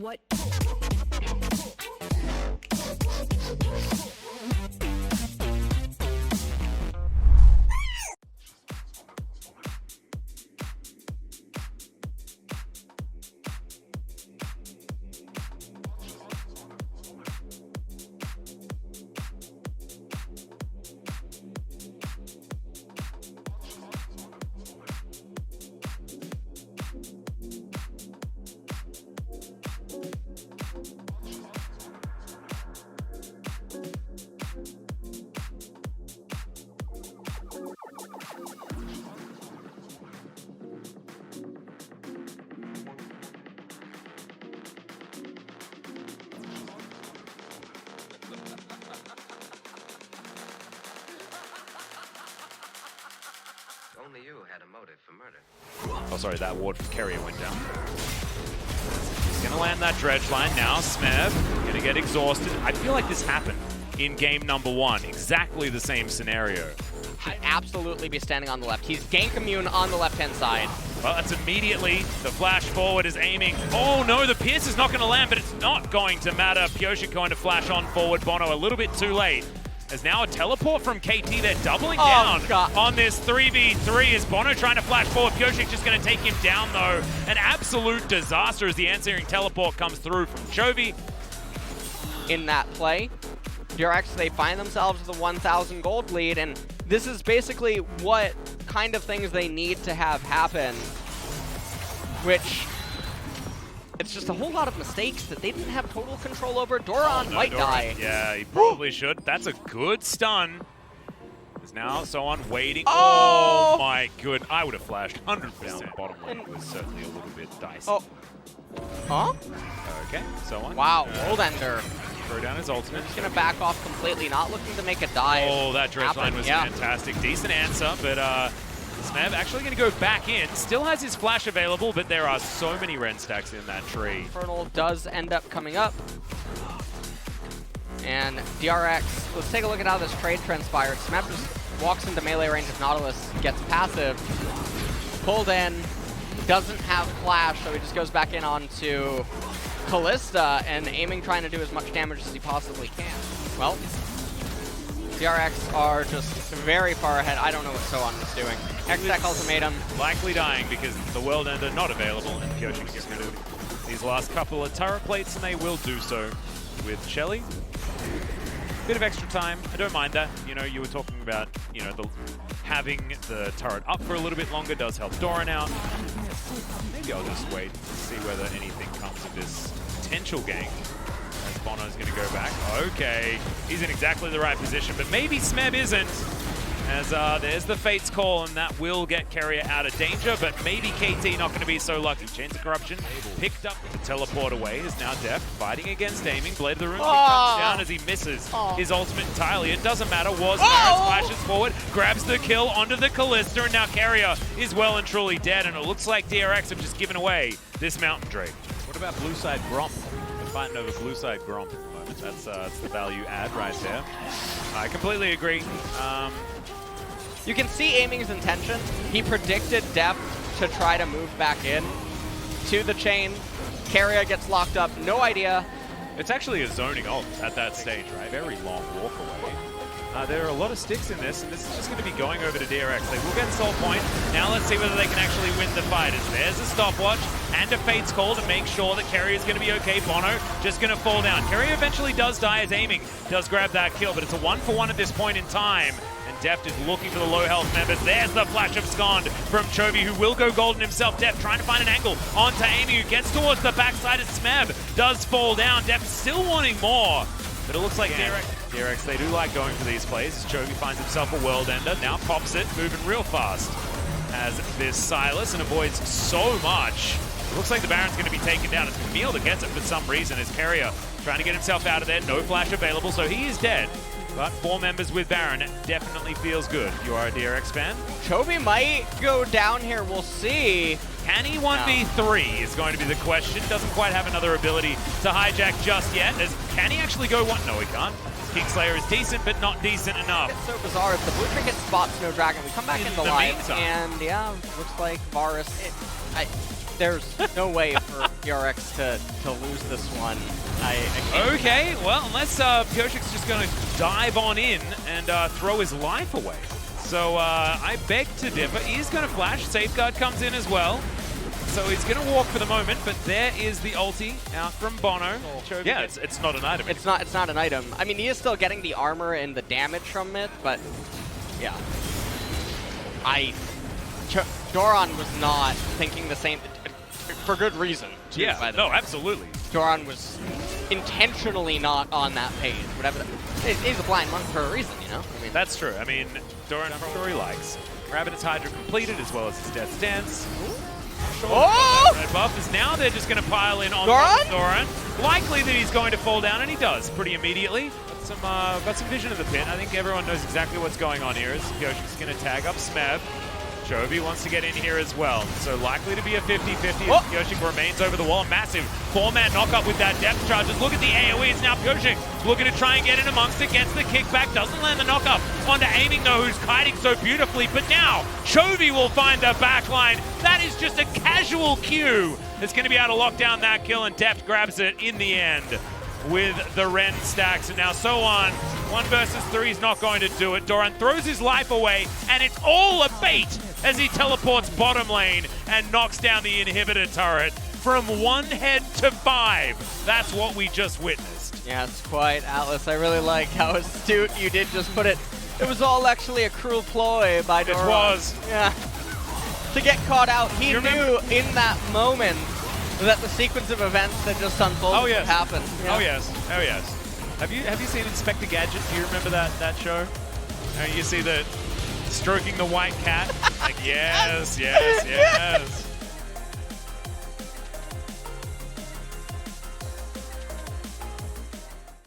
What? Only you had a motive for murder. Oh, sorry, that ward from Carrier went down. He's gonna land that dredge line now. Smev gonna get exhausted. I feel like this happened in game number 1. Exactly the same scenario. Should absolutely be standing on the left. He's gank immune on the left-hand side. Well, that's immediately the flash forward is aiming. Oh no, the Pierce is not gonna land, but it's not going to matter. Pyosik going to flash on forward. Bono a little bit too late. There's now a teleport from KT. They're doubling down on this 3v3. Is Bono trying to flash forward? Pyosik just going to take him down, though. An absolute disaster as the answering teleport comes through from Chovy. In that play, DRX, they find themselves with a 1,000 gold lead, and this is basically what kind of things they need to have happen, which it's just a whole lot of mistakes that they didn't have total control over. Doran might die. Yeah, he probably should. That's a good stun. There's now SoHwan waiting. Oh my good. I would have flashed 100%. Bottom lane was certainly a little bit dicey. Oh. Huh? Okay, SoHwan. Wow, World Ender. Throw down his ultimate. He's going to back off completely, not looking to make a dive. Oh, that dredge line was fantastic. Decent answer, but Smev actually going to go back in. Still has his flash available, but there are so many Ren stacks in that tree. Infernal does end up coming up. And DRX, let's take a look at how this trade transpired. Smev just walks into melee range of Nautilus, gets passive, pulled in, doesn't have flash, so he just goes back in onto Kalista and aiming, trying to do as much damage as he possibly can. Well, DRX are just very far ahead. I don't know what SoHwan was doing. X-Tech ultimatum. Likely dying because the World Ender not available, and Pyosik just going to do these last couple of turret plates, and they will do so with Shelly. Bit of extra time. I don't mind that. You know, you were talking about, you know, having the turret up for a little bit longer does help Doran out. Maybe I'll just wait to see whether anything comes of this potential gank. As Bono's going to go back. Okay, he's in exactly the right position, but maybe Smev isn't. As there's the Fate's Call, and that will get Carrier out of danger, but maybe KT not going to be so lucky. Chains of Corruption picked up to teleport away. Is now Deft fighting against aiming. Blade of the Rune comes down as he misses his ultimate entirely. It doesn't matter. Baron splashes forward, grabs the kill onto the Kalista, and now Carrier is well and truly dead, and it looks like DRX have just given away this Mountain Drake. What about blue side Gromp? They're fighting over blue side Gromp at the moment. That's the value add right there. I completely agree. You can see aiming's intention. He predicted Deft to try to move back in to the chain. Carrier gets locked up, no idea. It's actually a zoning ult at that stage, right? Very long walk away. There are a lot of sticks in this, and this is just going to be going over to DRX. They will get Soul Point. Now let's see whether they can actually win the fight. As there's a stopwatch and a Fate's Call to make sure that Carrier is going to be okay. Bono just going to fall down. Carrier eventually does die as aiming does grab that kill, but it's a 1-for-1 at this point in time. And Deft is looking for the low health members. There's the flash of Scond from Chovy, who will go golden himself. Deft trying to find an angle onto Amy, who gets towards the backside as Smev does fall down. Deft still wanting more, but it looks like DRX, they do like going for these plays. Chovy finds himself a World Ender, now pops it, moving real fast as this Silas, and avoids so much. It looks like the Baron's going to be taken down. It's Camille that gets it for some reason, as Carrier trying to get himself out of there. No flash available, so he is dead. But 4 members with Baron definitely feels good. If you are a DRX fan. Chovy might go down here, we'll see. Can he 1v3 is going to be the question. Doesn't quite have another ability to hijack just yet. Can he actually go one? No, he can't. Kingslayer is decent, but not decent enough. It's so bizarre. If the blue trinket spots no dragon, we come back In into the life, meantime. and yeah, looks like Varus. There's no way for DRX to lose this one. I can't. Okay, well, unless Pyosik's just going to dive on in and throw his life away. So I beg to differ. He's going to flash. Safeguard comes in as well. So he's going to walk for the moment, but there is the ulti out from Bono. Yeah, it's not an item. It's not an item. I mean, he is still getting the armor and the damage from it, but yeah. Doran was not thinking the same, for good reason, too, Yeah, by the no, way. absolutely. Doran was intentionally not on that page. Whatever. He's a blind monk for a reason, you know? I mean, That's true. I mean, Doran, I'm sure he likes. Rabbit's Hydra completed, as well as his Death's Dance. oh! Red buff is now, they're just going to pile in on Doran? Doran. Likely that he's going to fall down, and he does pretty immediately. Got some vision of the pin. I think everyone knows exactly what's going on here. As Pyosik's going to tag up Smeb. Chovy wants to get in here as well. So likely to be a 50-50 Oh. as Pyosik remains over the wall. Massive 4-man knock-up with that depth charge. Just look at the AoE. It's now Pyosik looking to try and get in amongst it. Gets the kickback. Doesn't land the knock-up. Onto aiming, though, who's kiting so beautifully. But now, Chovy will find the backline. That is just a casual Q that's going to be able to lock down that kill, and Depth grabs it in the end with the Ren stacks. And now SoHwan, 1 versus 3 is not going to do it. Doran throws his life away, and it's all a bait as he teleports bottom lane and knocks down the inhibitor turret from 1 head to 5. That's what we just witnessed. Yeah, it's quite Atlas. I really like how astute you did just put it. It was all actually a cruel ploy by Doran. It was. Yeah. To get caught out, he You knew in that moment that the sequence of events that just unfolded Oh, yes. would happen. Yeah. Oh yes, oh yes. Have you seen Inspector Gadget? Do you remember that show? You see the stroking the white cat? Like yes, yes, yes.